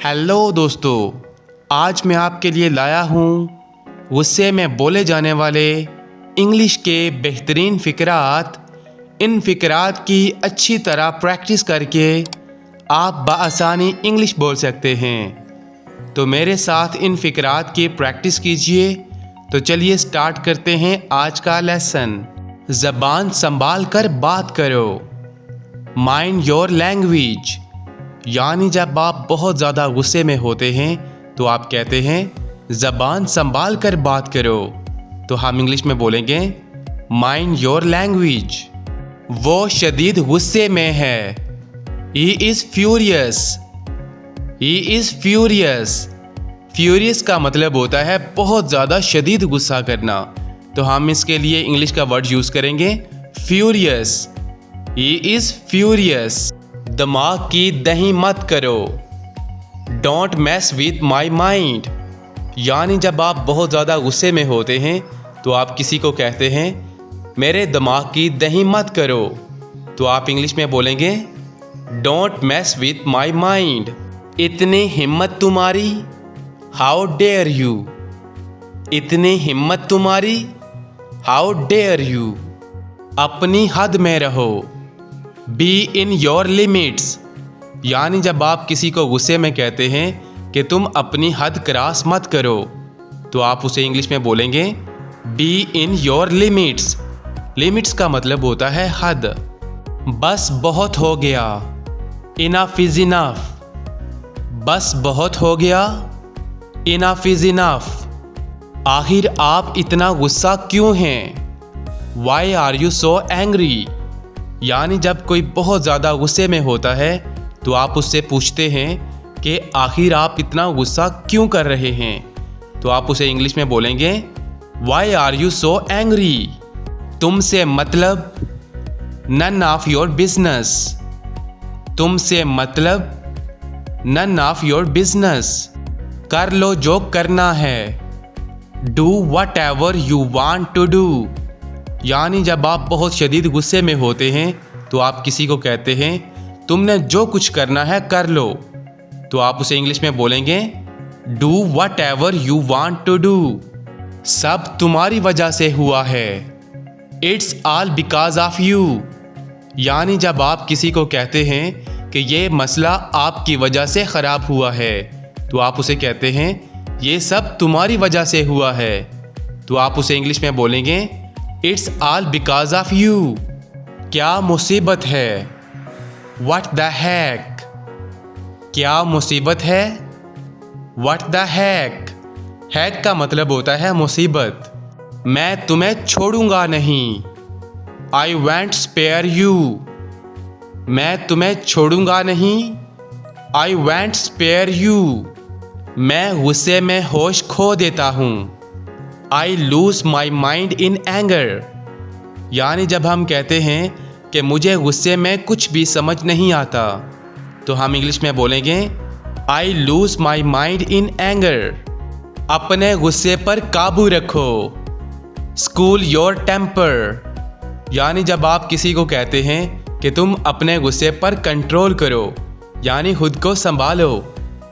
Hello दोस्तों, आज मैं आपके लिए लाया हूँ गुस्से में बोले जाने वाले इंग्लिश के बेहतरीन फ़िक्रात। इन फ़िक्रात की अच्छी तरह प्रैक्टिस करके आप बआसानी इंग्लिश बोल सकते हैं। तो मेरे साथ इन फ़िक्रात की प्रैक्टिस कीजिए। तो चलिए स्टार्ट करते हैं आज का लेसन। ज़बान संभाल कर बात करो। माइंड योर लैंग्वेज, यानी जब आप बहुत ज़्यादा गुस्से में होते हैं तो आप कहते हैं ज़बान संभाल कर बात करो। तो हम इंग्लिश में बोलेंगे माइंड योर लैंग्वेज। वो शदीद गुस्से में है। ही is furious. He is furious. Furious का मतलब होता है बहुत ज़्यादा शदीद गुस्सा करना। तो हम इसके लिए इंग्लिश का वर्ड यूज़ करेंगे फ्यूरियस। He is furious. दिमाग की दही मत करो। Don't mess with my mind, यानी जब आप बहुत ज़्यादा गुस्से में होते हैं तो आप किसी को कहते हैं मेरे दिमाग की दही मत करो। तो आप इंग्लिश में बोलेंगे don't mess with my mind. इतनी हिम्मत तुम्हारी, हाउ डेयर यू। इतनी हिम्मत तुम्हारी, हाउ डेयर यू। अपनी हद में रहो। बी इन योर लिमिट्स, यानी जब आप किसी को गुस्से में कहते हैं कि तुम अपनी हद क्रॉस मत करो तो आप उसे इंग्लिश में बोलेंगे be in your limits. Limits का मतलब होता है हद। बस बहुत हो गया, इनफ इज इनफ। बस बहुत हो गया, इनफ इज इनफ। आखिर आप इतना गुस्सा क्यों हैं। Why are you so angry, यानी जब कोई बहुत ज़्यादा गुस्से में होता है तो आप उससे पूछते हैं कि आखिर आप इतना गुस्सा क्यों कर रहे हैं। तो आप उसे इंग्लिश में बोलेंगे why are you so angry. तुमसे मतलब नन ऑफ योर बिजनेस। तुमसे मतलब नन ऑफ योर बिजनेस। कर लो जो करना है। Do whatever you want to do, यानी जब आप बहुत शदीद गुस्से में होते हैं तो आप किसी को कहते हैं तुमने जो कुछ करना है कर लो। तो आप उसे इंग्लिश में बोलेंगे do whatever you want to do. सब तुम्हारी वजह से हुआ है। It's all because of you, यानी जब आप किसी को कहते हैं कि ये मसला आपकी वजह से ख़राब हुआ है तो आप उसे कहते हैं ये सब तुम्हारी वजह से हुआ है। तो आप उसे इंग्लिश में बोलेंगे it's all because of you. क्या मुसीबत है। What the hack. क्या मुसीबत है। What the hack. हैक का मतलब होता है मुसीबत। मैं तुम्हें छोड़ूंगा नहीं। I won't spare you. मैं तुम्हें छोड़ूंगा नहीं। I won't spare you. मैं गुस्से में होश खो देता हूँ। I lose my mind in anger, यानी जब हम कहते हैं कि मुझे गुस्से में कुछ भी समझ नहीं आता तो हम इंग्लिश में बोलेंगे आई lose my mind in anger. अपने गुस्से पर काबू रखो। स्कूल योर टेम्पर, यानी जब आप किसी को कहते हैं कि तुम अपने गुस्से पर कंट्रोल करो, यानी खुद को संभालो,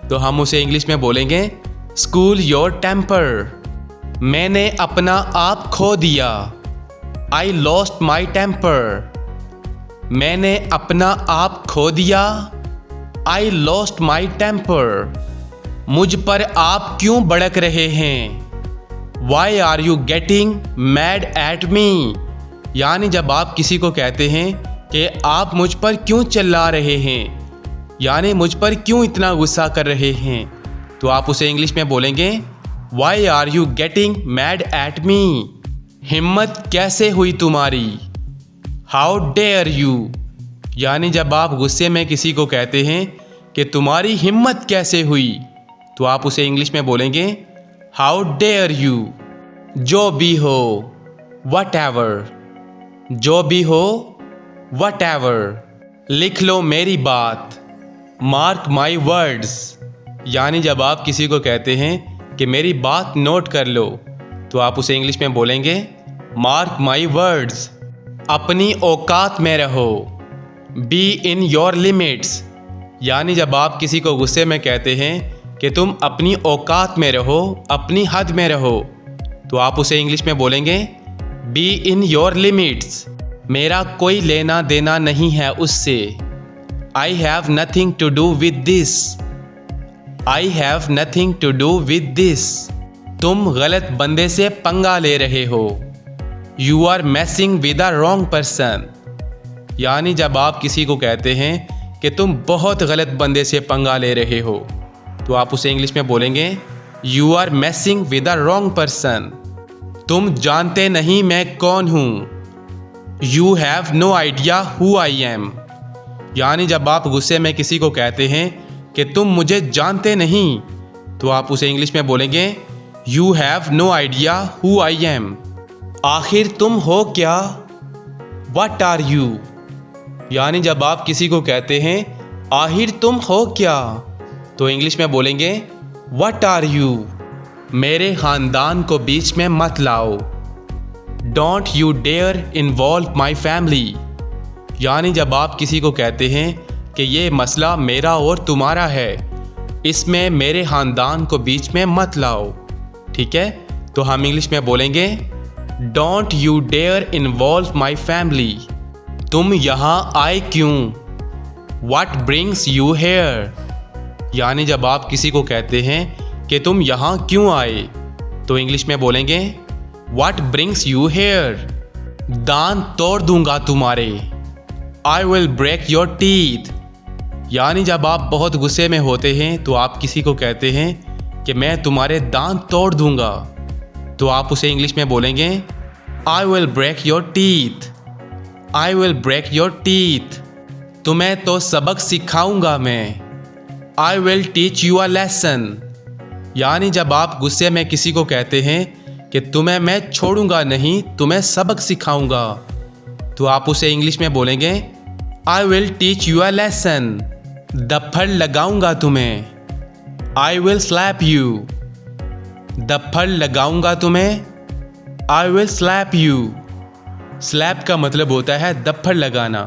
तो हम उसे इंग्लिश में बोलेंगे स्कूल योर टेम्पर। मैंने अपना आप खो दिया। I lost my temper. मैंने अपना आप खो दिया। I lost my temper. मुझ पर आप क्यों भड़क रहे हैं। Why are you getting mad at me, यानी जब आप किसी को कहते हैं कि आप मुझ पर क्यों चिल्ला रहे हैं, यानी मुझ पर क्यों इतना गुस्सा कर रहे हैं, तो आप उसे इंग्लिश में बोलेंगे why are you getting mad at me. हिम्मत कैसे हुई तुम्हारी। हाउ डेयर यू, यानी जब आप गुस्से में किसी को कहते हैं कि तुम्हारी हिम्मत कैसे हुई तो आप उसे इंग्लिश में बोलेंगे हाउ डेयर यू। जो भी हो, वट एवर। जो भी हो, वट एवर। लिख लो मेरी बात। मार्क माई वर्ड्स, यानी जब आप किसी को कहते हैं कि मेरी बात नोट कर लो तो आप उसे इंग्लिश में बोलेंगे मार्क माई वर्ड्स। अपनी औकात में रहो। बी इन योर लिमिट्स, यानी जब आप किसी को गुस्से में कहते हैं कि तुम अपनी औकात में रहो, अपनी हद में रहो, तो आप उसे इंग्लिश में बोलेंगे बी इन योर लिमिट्स। मेरा कोई लेना देना नहीं है उससे। I have nothing to do with this. I have nothing to do with this. तुम गलत बंदे से पंगा ले रहे हो। You are messing with a wrong person. यानी जब आप किसी को कहते हैं कि तुम बहुत गलत बंदे से पंगा ले रहे हो, तो आप उसे इंग्लिश में बोलेंगे you are messing with a wrong person. तुम जानते नहीं मैं कौन हूँ। You have no idea who I am. यानी जब आप गुस्से में किसी को कहते हैं कि तुम मुझे जानते नहीं, तो आप उसे इंग्लिश में बोलेंगे you have no idea who I am. आखिर तुम हो क्या? What are you. यानी जब आप किसी को कहते हैं आखिर तुम हो क्या, तो इंग्लिश में बोलेंगे वट आर यू। मेरे ख़ानदान को बीच में मत लाओ। Don't you dare involve my family. यानी जब आप किसी को कहते हैं कि ये मसला मेरा और तुम्हारा है, इसमें मेरे ख़ानदान को बीच में मत लाओ, ठीक है, तो हम इंग्लिश में बोलेंगे don't you dare involve my family. तुम यहाँ आए क्यों? What brings you here. यानी जब आप किसी को कहते हैं कि तुम यहाँ क्यों आए, तो इंग्लिश में बोलेंगे वट ब्रिंग्स यू हेयर। दांत तोड़ दूंगा तुम्हारे। I will break your teeth. यानी जब आप बहुत गुस्से में होते हैं तो आप किसी को कहते हैं कि मैं तुम्हारे दांत तोड़ दूंगा, तो आप उसे इंग्लिश में बोलेंगे I will break your teeth. I will break your teeth. तुम्हें तो सबक सिखाऊंगा मैं। I will teach you a lesson. यानी जब आप गुस्से में किसी को कहते हैं कि तुम्हें मैं छोड़ूंगा नहीं, तुम्हें सबक सिखाऊंगा, तो आप उसे इंग्लिश में बोलेंगे I will teach you a lesson. दफ्फड़ लगाऊंगा तुम्हें। I will slap you. दफ्फड़ लगाऊंगा तुम्हें। I will slap you. Slap का मतलब होता है दफ्फड़ लगाना।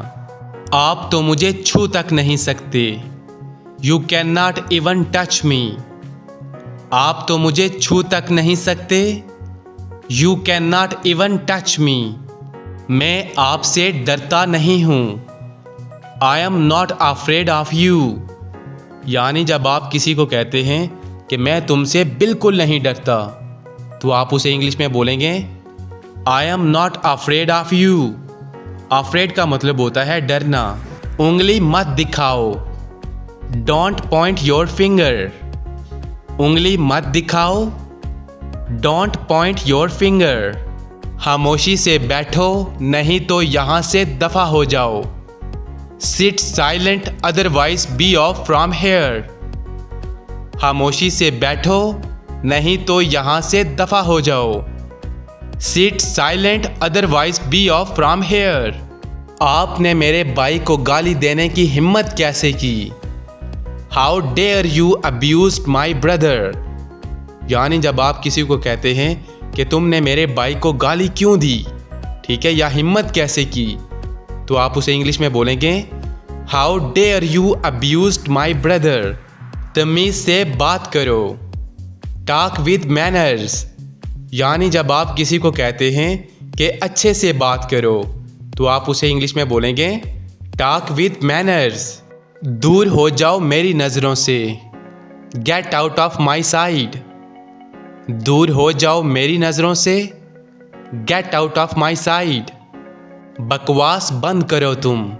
आप तो मुझे छू तक नहीं सकते। You can not even touch me. आप तो मुझे छू तक नहीं सकते। You can not even touch me. मैं आपसे डरता नहीं हूँ। I am not afraid of you. यानी जब आप किसी को कहते हैं कि मैं तुमसे बिल्कुल नहीं डरता, तो आप उसे इंग्लिश में बोलेंगे I am not afraid of you. Afraid का मतलब होता है डरना। उंगली मत दिखाओ। Don't point your finger. उंगली मत दिखाओ। Don't point your finger. खामोशी से बैठो नहीं तो यहाँ से दफा हो जाओ। Sit silent otherwise be off from here. खामोशी से बैठो नहीं तो यहाँ से दफा हो जाओ। Sit silent otherwise be off from here. आपने मेरे भाई को गाली देने की हिम्मत कैसे की? How dare you abuse my brother. यानी जब आप किसी को कहते हैं कि तुमने मेरे भाई को गाली क्यों दी, ठीक है, या हिम्मत कैसे की, तो आप उसे इंग्लिश में बोलेंगे how dare you abuse my brother. तमीज से बात करो। Talk with manners. यानी जब आप किसी को कहते हैं कि अच्छे से बात करो, तो आप उसे इंग्लिश में बोलेंगे टॉक विद मैनर्स। दूर हो जाओ मेरी नज़रों से। Get out of my side. दूर हो जाओ मेरी नज़रों से। Get out of my side. बकवास बंद करो तुम।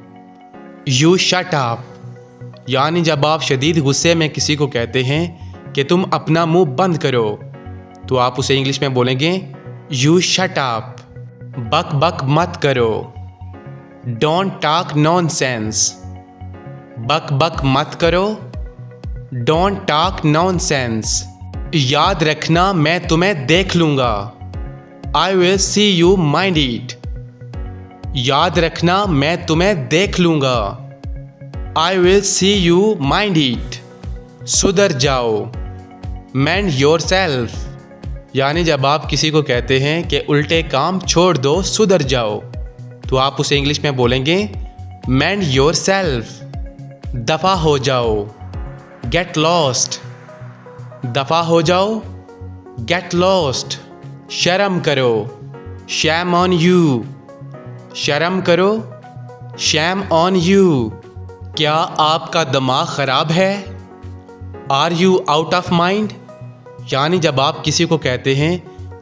You shut up. यानी जब आप शदीद गुस्से में किसी को कहते हैं कि तुम अपना मुंह बंद करो, तो आप उसे इंग्लिश में बोलेंगे यू शट अप। बक बक मत करो। Don't talk nonsense. बक बक मत करो। Don't talk nonsense. याद रखना मैं तुम्हें देख लूंगा। I will see you mind it. याद रखना मैं तुम्हें देख लूंगा। I will see you mind it. सुधर जाओ। Mend your self. यानी जब आप किसी को कहते हैं कि उल्टे काम छोड़ दो, सुधर जाओ, तो आप उसे इंग्लिश में बोलेंगे मेंड योर सेल्फ। दफ़ा हो जाओ, गेट लॉस्ट। दफ़ा हो जाओ, गेट लॉस्ट। शर्म करो, शैम ऑन यू। शर्म करो, शैम ऑन यू। क्या आपका दिमाग ख़राब है? Are you out of mind? यानी जब आप किसी को कहते हैं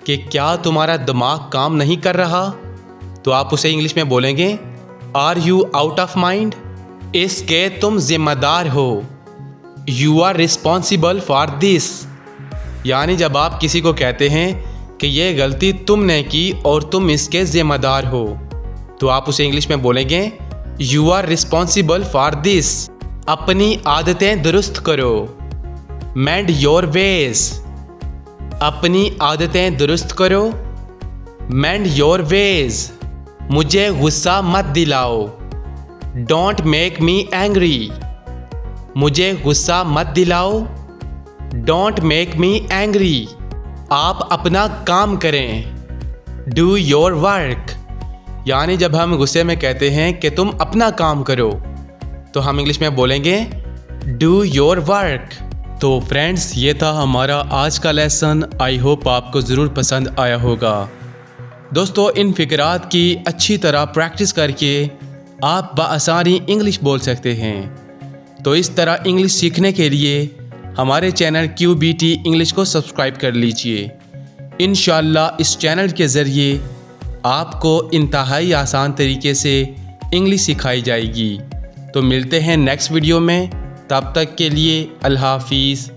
कि क्या तुम्हारा दिमाग काम नहीं कर रहा, तो आप उसे इंग्लिश में बोलेंगे are you out of mind. इसके तुम जिम्मेदार हो, you are responsible for this. यानी जब आप किसी को कहते हैं कि ये गलती तुमने की और तुम इसके ज़िम्मेदार हो, तो आप उसे इंग्लिश में बोलेंगे you are responsible for this. अपनी आदतें दुरुस्त करो, मेंड योर वेज। अपनी आदतें दुरुस्त करो, मेंड योर वेज। मुझे गुस्सा मत दिलाओ, डोंट मेक मी एंग्री। मुझे गुस्सा मत दिलाओ, डोंट मेक मी एंग्री। आप अपना काम करें, डू योर वर्क। यानी जब हम गुस्से में कहते हैं कि तुम अपना काम करो, तो हम इंग्लिश में बोलेंगे डू योर वर्क। तो फ्रेंड्स, ये था हमारा आज का लेसन। आई होप आपको ज़रूर पसंद आया होगा। दोस्तों, इन फ़िक्रात की अच्छी तरह प्रैक्टिस करके आप बआसानी इंग्लिश बोल सकते हैं। तो इस तरह इंग्लिश सीखने के लिए हमारे चैनल QBT इंग्लिश को सब्सक्राइब कर लीजिए। इंशाअल्लाह इस चैनल के ज़रिए आपको इंतहाई आसान तरीके से इंग्लिश सिखाई जाएगी। तो मिलते हैं नेक्स्ट वीडियो में, तब तक के लिए अल्लाह हाफिज़।